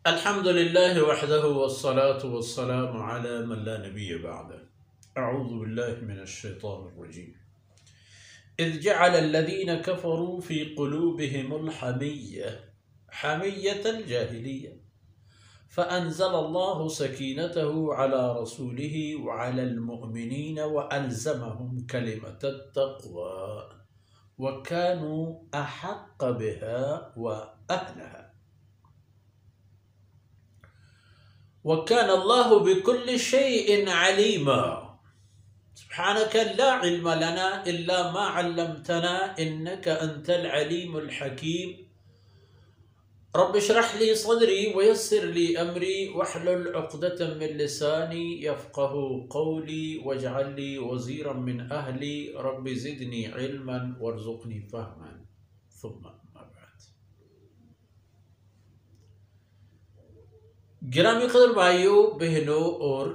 الحمد لله وحده والصلاة والسلام على من لا نبي بعده. أعوذ بالله من الشيطان الرجيم. إذ جعل الذين كفروا في قلوبهم حمية الجاهلية فأنزل الله سكينته على رسوله وعلى المؤمنين وألزمهم كلمة التقوى وكانوا أحق بها وأهلها وكان الله بكل شيء عليما. سبحانك لا علم لنا إلا ما علمتنا إنك أنت العليم الحكيم. رب اشرح لي صدري ويسر لي أمري واحلل عقدة من لساني يفقه قولي واجعل لي وزيرا من أهلي رب زدني علما وارزقني فهما. ثم گرامی قدر بھائیوں، بہنوں اور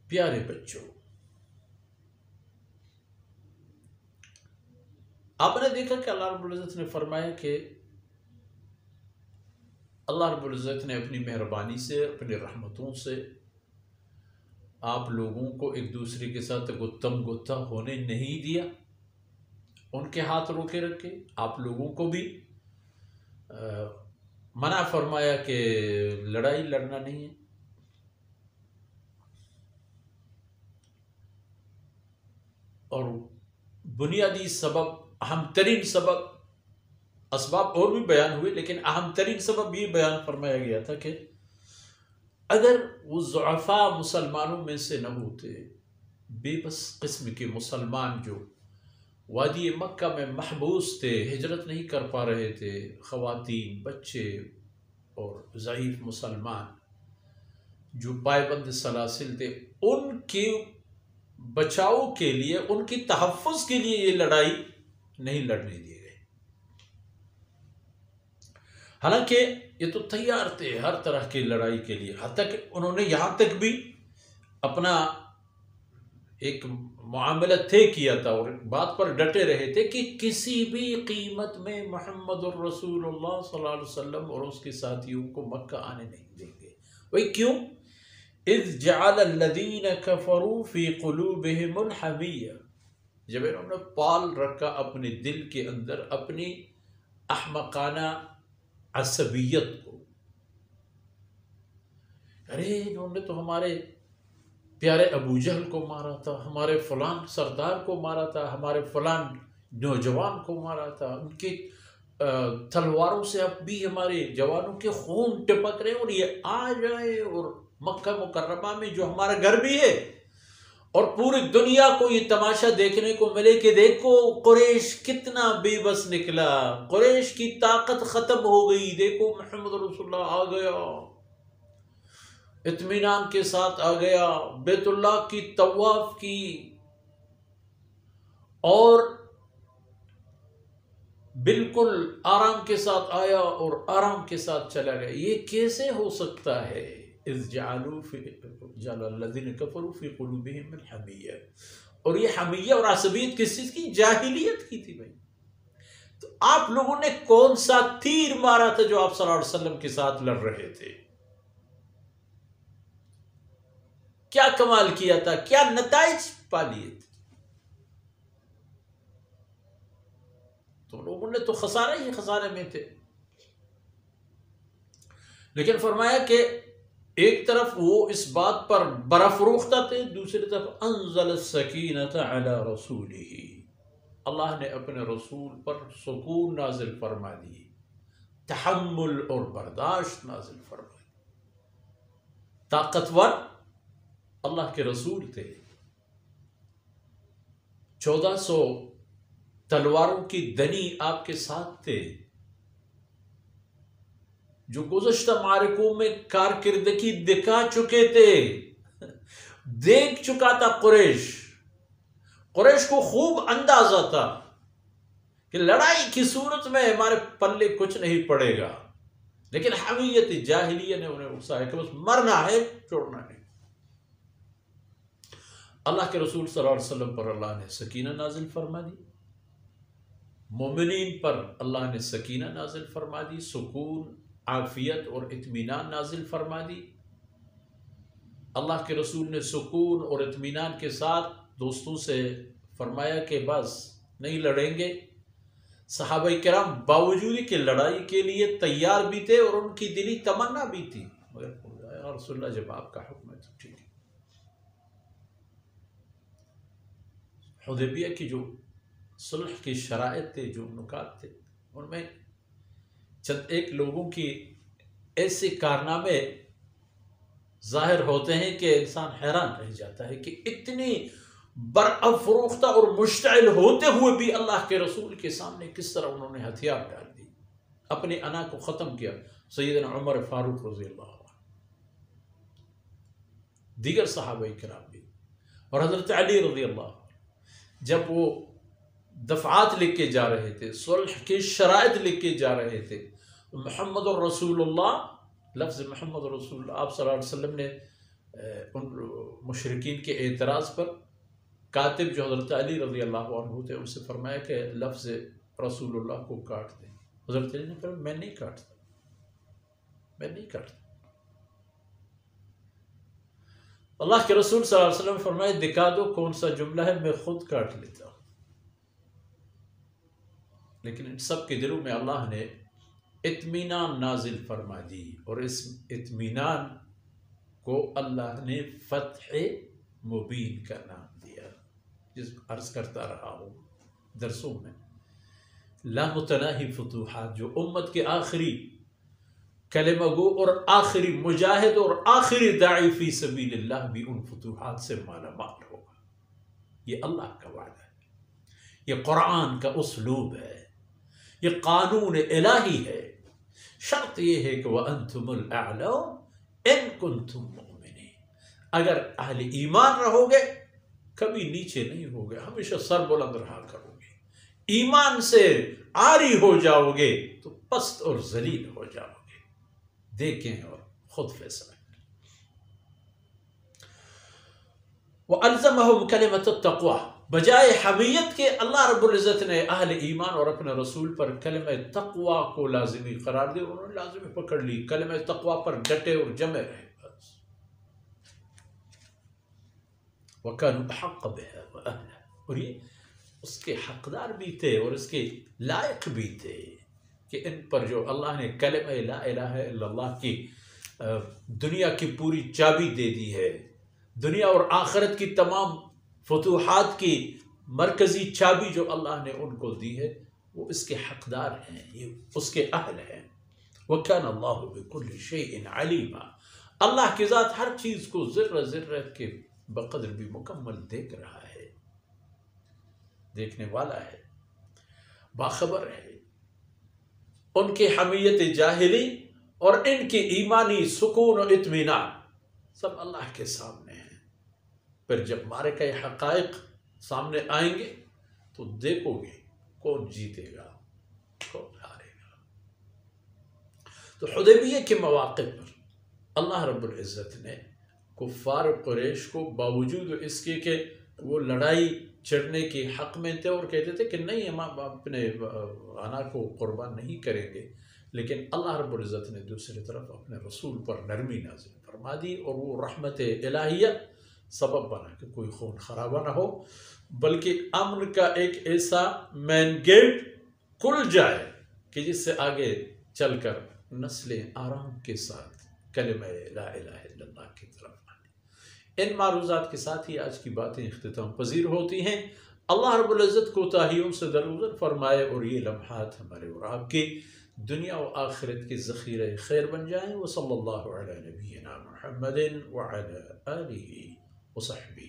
پیارے بچوں، آپ نے دیکھا کہ اللہ رب العزت نے فرمایا کہ اللہ رب العزت نے اپنی مہربانی سے، اپنی رحمتوں سے آپ لوگوں کو ایک دوسرے کے ساتھ گتم گتھا ہونے نہیں دیا، ان کے ہاتھ روکے رکھے. آپ لوگوں کو بھی منع فرمایا کہ لڑائی لڑنا نہیں ہے. اور بنیادی سبب، اہم ترین سبب، اسباب اور بھی بیان ہوئے لیکن اہم ترین سبب یہ بیان فرمایا گیا تھا کہ اگر وہ ضعفاء مسلمانوں میں سے نہ ہوتے، بے بس قسم کے مسلمان جو وادی مکہ میں محبوس تھے، ہجرت نہیں کر پا رہے تھے، خواتین، بچے اور ضعیف مسلمان جو پائبند سلاسل تھے، ان کے بچاؤ کے لیے، ان کی تحفظ کے لیے یہ لڑائی نہیں لڑنے دی گئی. حالانکہ یہ تو تیار تھے ہر طرح کی لڑائی کے لیے، حتیٰ کہ انہوں نے یہاں تک بھی اپنا ایک معاملہ طے کیا تھا اور بات پر ڈٹے رہے تھے کہ کسی بھی قیمت میں محمد الرسول اللہ صلی اللہ علیہ وسلم اور اس کے ساتھیوں کو مکہ آنے نہیں دیں گے. وہی کیوں؟ اذ جعل الذین کفروا فی قلوبہم الحمیہ، جب انہوں نے پال رکھا اپنے دل کے اندر اپنی احمقانہ عصبیت کو. ارے انہوں نے تو ہمارے پیارے ابو جہل کو مارا تھا، ہمارے فلان سردار کو مارا تھا، ہمارے فلان نوجوان کو مارا تھا، ان کی تلواروں سے اب بھی ہمارے جوانوں کے خون ٹپک رہے، اور یہ آ جائے اور مکہ مکرمہ میں جو ہمارا گھر بھی ہے اور پوری دنیا کو یہ تماشا دیکھنے کو ملے کہ دیکھو قریش کتنا بے بس نکلا، قریش کی طاقت ختم ہو گئی، دیکھو محمد رسول اللہ آ گیا، اطمینان کے ساتھ آ گیا، بیت اللہ کی طواف کی اور بالکل آرام کے ساتھ آیا اور آرام کے ساتھ چلا گیا. یہ کیسے ہو سکتا ہے؟ اذ جعل الذین کفروا فی قلوبہم الحمیہ. اور یہ حمیہ اور عصبیت کس چیز کی؟ جاہلیت کی تھی. بھائی تو آپ لوگوں نے کون سا تیر مارا تھا جو آپ صلی اللہ علیہ وسلم کے ساتھ لڑ رہے تھے؟ کیا کمال کیا تھا؟ کیا نتائج پا لیے تھے؟ تو لوگوں نے تو خسارے ہی خسارے میں تھے. لیکن فرمایا کہ ایک طرف وہ اس بات پر برافروختہ تھے، دوسری طرف انزل السکینۃ علی رسولہ، اللہ نے اپنے رسول پر سکون نازل فرما دی، تحمل اور برداشت نازل فرما دی. طاقتور اللہ کے رسول تھے، 1400 تلواروں کی دنی آپ کے ساتھ تھے، جو گزشتہ معرکوں میں کارکردگی دکھا چکے تھے، دیکھ چکا تھا قریش کو خوب اندازہ تھا کہ لڑائی کی صورت میں ہمارے پلے کچھ نہیں پڑے گا. لیکن حمیت جاہلیہ نے انہیں اکسایا کہ بس مرنا ہے، چھوڑنا نہیں. اللہ کے رسول صلی اللہ علیہ وسلم پر اللہ نے سکینہ نازل فرما دی، مومنین پر اللہ نے سکینہ نازل فرما دی، سکون، عافیت اور اطمینان نازل فرما دی۔ اللہ کے رسول نے سکون اور اطمینان کے ساتھ دوستوں سے فرمایا کہ بس نہیں لڑیں گے۔ صحابہ کرام باوجود کہ لڑائی کے لیے تیار بھی تھے اور ان کی دلی تمنا بھی تھی، مگر یا رسول اللہ جب آپ کا حکم ہے تو ٹھیک ہے۔ حدیبیہ کی جو صلح کی شرائط تھے، جو نکات تھے، ان میں چند ایک لوگوں کی ایسے کارنامے ظاہر ہوتے ہیں کہ انسان حیران رہ جاتا ہے کہ اتنی برافروختہ اور مشتعل ہوتے ہوئے بھی اللہ کے رسول کے سامنے کس طرح انہوں نے ہتھیار ڈال دی، اپنی انا کو ختم کیا۔ سیدنا عمر فاروق رضی اللہ عنہ، دیگر صحابہ کرام بھی، اور حضرت علی رضی اللہ عنہ، جب وہ دفعات لکھ کے جا رہے تھے، صلح کی شرائط لکھ کے جا رہے تھے، محمد الرسول اللہ، لفظ محمد رسول اللہ، آپ صلی اللہ علیہ وسلم نے ان مشرکین کے اعتراض پر کاتب جو حضرت علی رضی اللہ عنہ تھے ان سے فرمایا کہ لفظ رسول اللہ کو کاٹ دیں۔ حضرت علی نے فرمایا میں نہیں کاٹتا، میں نہیں کاٹتا۔ اللہ کے رسول صلی اللہ علیہ وسلم نے فرمایا دکھا دو کون سا جملہ ہے، میں خود کاٹ لیتا ہوں۔ لیکن ان سب کے دلوں میں اللہ نے اطمینان نازل فرما دی، اور اس اطمینان کو اللہ نے فتح مبین کا نام دیا، جس عرض کرتا رہا ہوں درسوں میں، لامتناہی فتوحات، جو امت کے آخری کلمہ گو اور آخری مجاہد اور آخری داعی فی سبیل اللہ بھی ان فتوحات سے مالا مال ہوگا۔ یہ اللہ کا وعدہ ہے، یہ قرآن کا اسلوب ہے، یہ قانون الہی ہے۔ شرط یہ ہے کہ وَأَنْتُمُ الْأَعْلَوْنَ إِن كُنْتُم مُؤْمِنِينَ، اگر اہل ایمان رہو گے کبھی نیچے نہیں ہوگے، ہمیشہ سر بلند رہا کرو گے۔ ایمان سے عاری ہو جاؤ گے تو پست اور ذلیل ہو جاؤ گے۔ دیکھیں اور خود فیصلہ کریں۔ وَأَلْزَمَهُمْ كَلِمَةَ التَّقْوَى، بجائے حمیت کے اللہ رب العزت نے اہل ایمان اور اپنے رسول پر کلمہ تقوی کو لازمی قرار دیا، انہوں نے لازمی پکڑ لی، کلمہ تقوی پر ڈٹے اور جمے رہے بس۔ وَكَانُوا أَحَقَّ بِهَا وَأَهْلَهَا، اور یہ اس کے حقدار بھی تھے اور اس کے لائق بھی تھے کہ ان پر جو اللہ نے کلمہ لا الہ الا اللہ کی دنیا کی پوری چابی دے دی ہے، دنیا اور آخرت کی تمام فتوحات کی مرکزی چابی جو اللہ نے ان کو دی ہے، وہ اس کے حقدار ہیں، یہ اس کے اہل ہیں۔ وَكَانَ اللَّهُ بِكُلِّ شَيْءٍ عَلِيمًا، اللہ کی ذات ہر چیز کو ذرہ ذرہ کے بقدر بھی مکمل دیکھ رہا ہے، دیکھنے والا ہے، باخبر ہے۔ ان کی حمیت جاہلی اور ان کی ایمانی سکون و اطمینان سب اللہ کے سامنے ہیں۔ پھر جب معرکہ حقائق سامنے آئیں گے تو دیکھو گے کون جیتے گا کون ہارے گا۔ تو حدیبیہ کے مواقع پر اللہ رب العزت نے کفار قریش کو باوجود اس کے کہ وہ لڑائی چڑھنے کے حق میں تھے اور کہتے تھے کہ نہیں ہم اپنے انا کو قربان نہیں کریں گے، لیکن اللہ رب العزت نے دوسری طرف اپنے رسول پر نرمی نازل فرما دی، اور وہ رحمت الہیہ سبب بنا کہ کوئی خون خرابہ نہ ہو، بلکہ امن کا ایک ایسا مین گیٹ کھل جائے کہ جس سے آگے چل کر نسلیں آرام کے ساتھ کلمہ لا الہ الا اللہ کی طرف آنے۔ ان معروضات کے ساتھ ہی آج کی باتیں اختتام پذیر ہوتی ہیں۔ اللہ رب العزت کوتاہیوں سے درگزر فرمائے اور یہ لمحات ہمارے اور آپ کی دنیا و آخرت کے ذخیرہ خیر بن جائیں۔ وصلی اللہ علی نبینا محمد وعلی آلہ وصحبہ۔